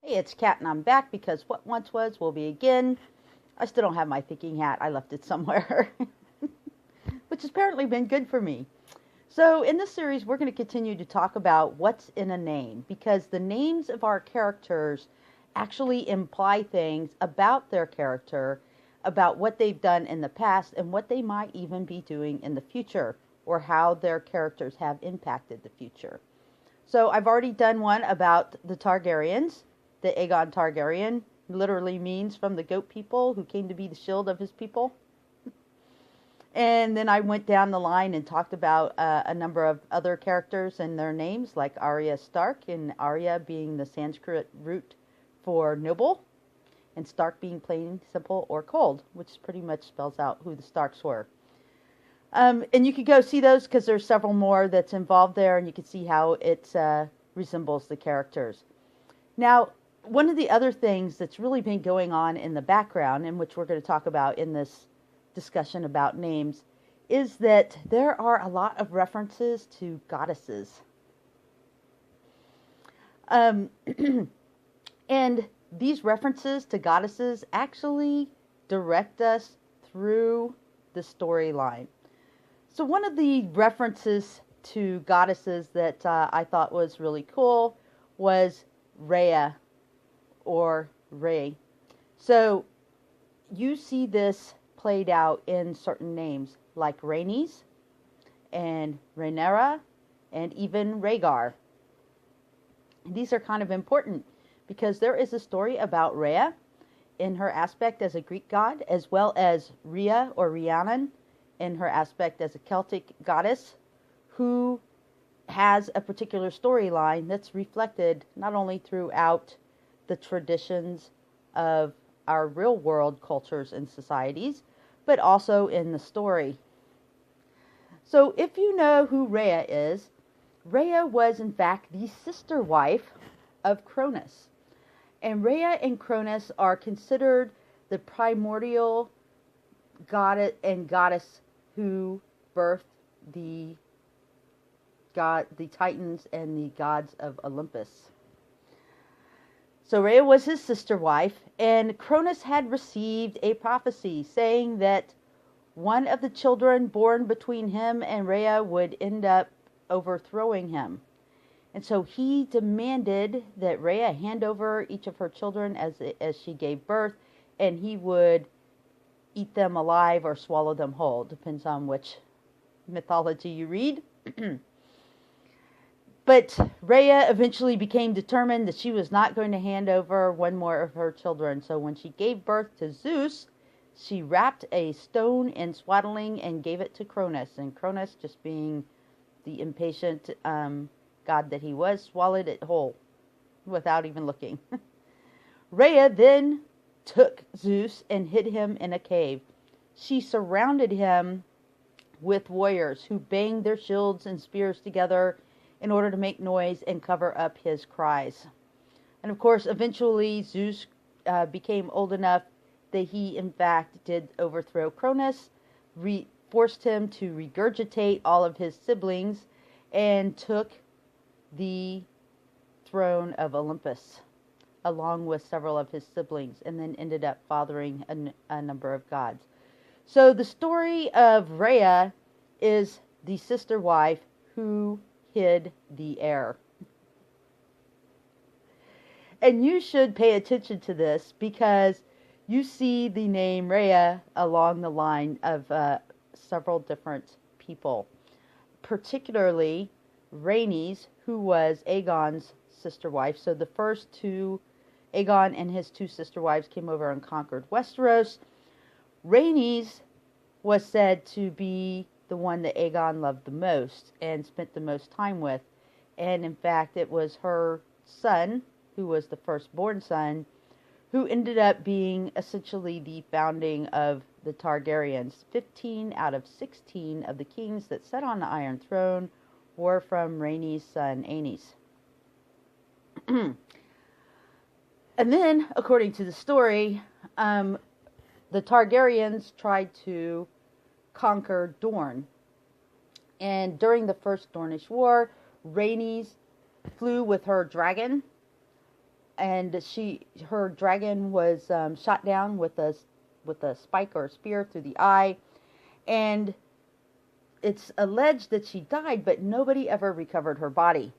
Hey, it's Kat, and I'm back because what once was will be again. I still don't have my thinking hat. I left it somewhere, which has apparently been good for me. So, in this series, we're going to continue to talk about what's in a name because the names of our characters actually imply things about their character, about what they've done in the past, and what they might even be doing in the future, or how their characters have impacted the future. So, I've already done one about the Targaryens. The Aegon Targaryen literally means from the goat people who came to be the shield of his people. And then I went down the line and talked about a number of other characters and their names, like Arya Stark, and Arya being the Sanskrit root for noble, and Stark being plain, simple, or cold, which pretty much spells out who the Starks were. And you could go see those because there's several more that's involved there, and you can see how it resembles the characters. Now, one of the other things that's really been going on in the background, and which we're going to talk about in this discussion about names, is that there are a lot of references to goddesses. And these references to goddesses actually direct us through the storyline. So one of the references to goddesses that I thought was really cool was Rhea, or Rhae. So you see this played out in certain names like Rainey's and Rhaenara and even Rhaegar. These are kind of important because there is a story about Rhea in her aspect as a Greek god, as well as Rhea or Rhiannon in her aspect as a Celtic goddess, who has a particular storyline that's reflected not only throughout the traditions of our real world cultures and societies, but also in the story. So if you know who Rhea is, Rhea was in fact the sister wife of Cronus. And Rhea and Cronus are considered the primordial god and goddess who birthed the Titans and the gods of Olympus. So Rhea was his sister wife, and Cronus had received a prophecy saying that one of the children born between him and Rhea would end up overthrowing him. And so he demanded that Rhea hand over each of her children as she gave birth, and he would eat them alive or swallow them whole. Depends on which mythology you read. But Rhea eventually became determined that she was not going to hand over one more of her children. So when she gave birth to Zeus, she wrapped a stone in swaddling and gave it to Cronus. And Cronus, just being the impatient god that he was, swallowed it whole without even looking. Rhea then took Zeus and hid him in a cave. She surrounded him with warriors who banged their shields and spears together in order to make noise and cover up his cries. And of course, eventually Zeus became old enough that he, in fact, did overthrow Cronus, forced him to regurgitate all of his siblings, and took the throne of Olympus, along with several of his siblings, and then ended up fathering a number of gods. So the story of Rhea is the sister wife who hid the heir. And you should pay attention to this because you see the name Rhea along the line of several different people, particularly Rainey's, who was Aegon's sister wife. So the first two, Aegon and his two sister wives, came over and conquered Westeros. Rainey's was said to be the one that Aegon loved the most and spent the most time with. And in fact, it was her son, who was the firstborn son, who ended up being essentially the founding of the Targaryens. 15 out of 16 of the kings that sat on the Iron Throne were from Rhaenys' son, Aenys. And then, according to the story, the Targaryens tried to conquer Dorne. And during the First Dornish War, Rhaenys flew with her dragon and her dragon was shot down with a spike or a spear through the eye, and it's alleged that she died, but nobody ever recovered her body.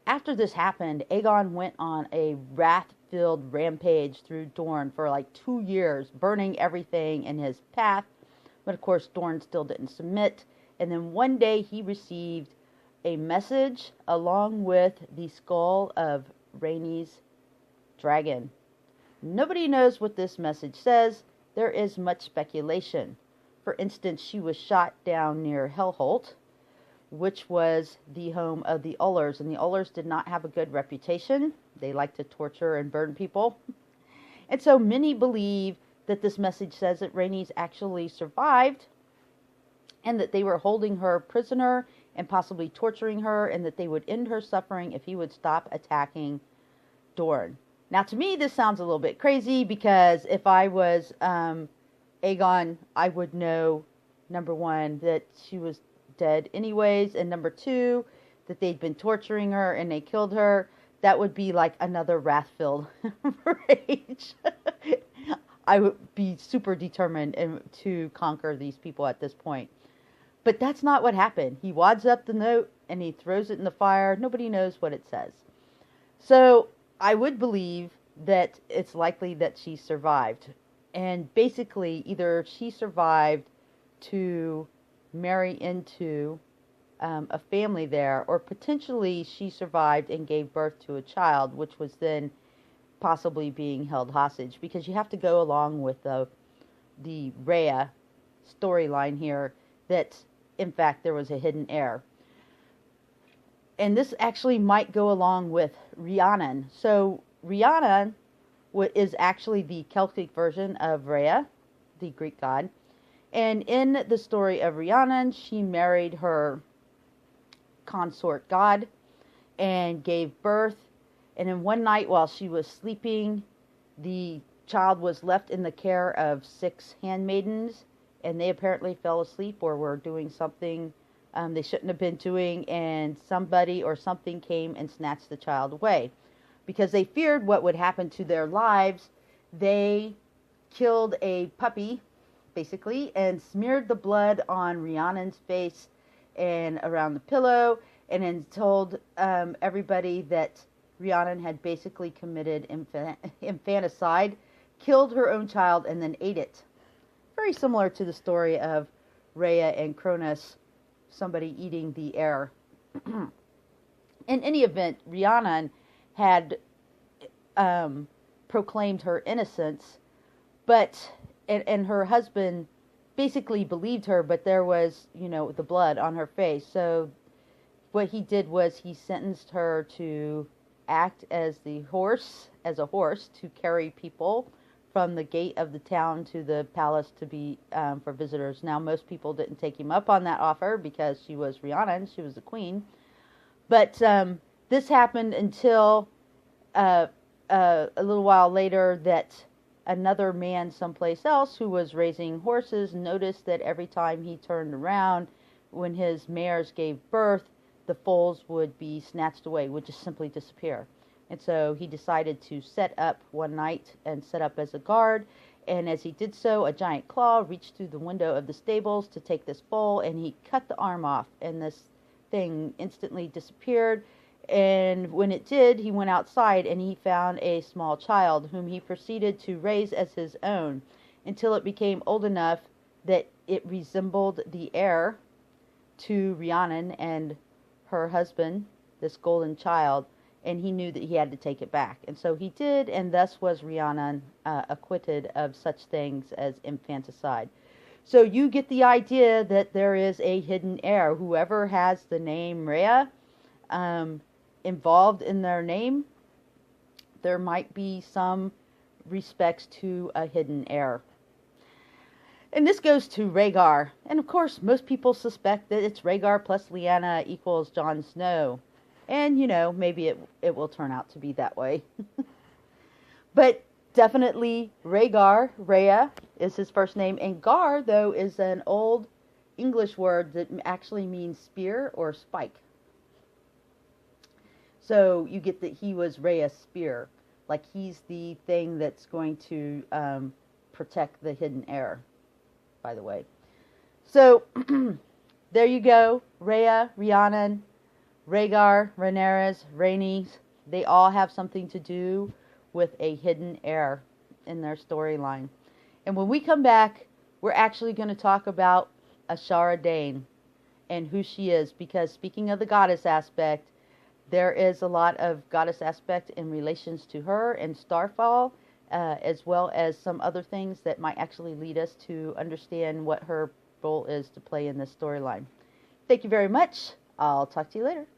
After this happened, Aegon went on a wrath-filled rampage through Dorne for like 2 years, burning everything in his path. But of course, Dorne still didn't submit. And then one day he received a message along with the skull of Rhaenys' dragon. Nobody knows what this message says. There is much speculation. For instance, she was shot down near Hellholt, which was the home of the Ullers, and the Ullers did not have a good reputation. They liked to torture and burn people. And so many believe that this message says that Rhaenys actually survived, and that they were holding her prisoner and possibly torturing her, and that they would end her suffering if he would stop attacking Dorne. Now, to me, this sounds a little bit crazy, because if I was Aegon, I would know, number one, that she was dead anyways, and number two, that they'd been torturing her and they killed her. That would be like another wrath-filled rage. I would be super determined to conquer these people at this point. But that's not what happened. He wads up the note and he throws it in the fire. Nobody knows what it says. So I would believe that it's likely that she survived. And basically, either she survived to marry into a family there, or potentially she survived and gave birth to a child, which was then possibly being held hostage, because you have to go along with the Rhea storyline here that in fact there was a hidden heir. And this actually might go along with Rhiannon. So Rhiannon is actually the Celtic version of Rhea, the Greek god. And in the story of Rhiannon, she married her consort god and gave birth. And in one night while she was sleeping, the child was left in the care of 6 handmaidens, and they apparently fell asleep or were doing something they shouldn't have been doing, and somebody or something came and snatched the child away. Because they feared what would happen to their lives, they killed a puppy, basically, and smeared the blood on Rhiannon's face and around the pillow, and then told everybody that Rhiannon had basically committed infanticide, killed her own child, and then ate it. Very similar to the story of Rhea and Cronus, somebody eating the heir. In any event, Rhiannon had proclaimed her innocence, but and her husband basically believed her, but there was, the blood on her face. So what he did was he sentenced her to act as a horse to carry people from the gate of the town to the palace to be for visitors. Now, most people didn't take him up on that offer because she was Rhiannon, she was the queen. But this happened until a little while later, that another man someplace else who was raising horses noticed that every time he turned around, when his mares gave birth, the foals would be snatched away, would just simply disappear. And so he decided to set up one night and set up as a guard. And as he did so, a giant claw reached through the window of the stables to take this foal, and he cut the arm off, and this thing instantly disappeared. And when it did, he went outside and he found a small child whom he proceeded to raise as his own until it became old enough that it resembled the heir to Rhiannon and her husband, this golden child, and he knew that he had to take it back. And so he did, and thus was Rhiannon acquitted of such things as infanticide. So you get the idea that there is a hidden heir. Whoever has the name Rhea involved in their name, there might be some respects to a hidden heir. And this goes to Rhaegar. And of course, most people suspect that it's Rhaegar plus Lyanna equals Jon Snow. And, maybe it will turn out to be that way. But definitely Rhaegar, Rhea, is his first name. And Gar, though, is an old English word that actually means spear or spike. So you get that he was Rhea's spear. like he's the thing that's going to protect the hidden heir, by the way. So, there you go. Rhea, Rhiannon, Rhaegar, Rhaenyra, Rainey, they all have something to do with a hidden heir in their storyline. And when we come back, we're actually going to talk about Ashara Dane and who she is, because speaking of the goddess aspect, there is a lot of goddess aspect in relations to her and Starfall, as well as some other things that might actually lead us to understand what her role is to play in this storyline. Thank you very much. I'll talk to you later.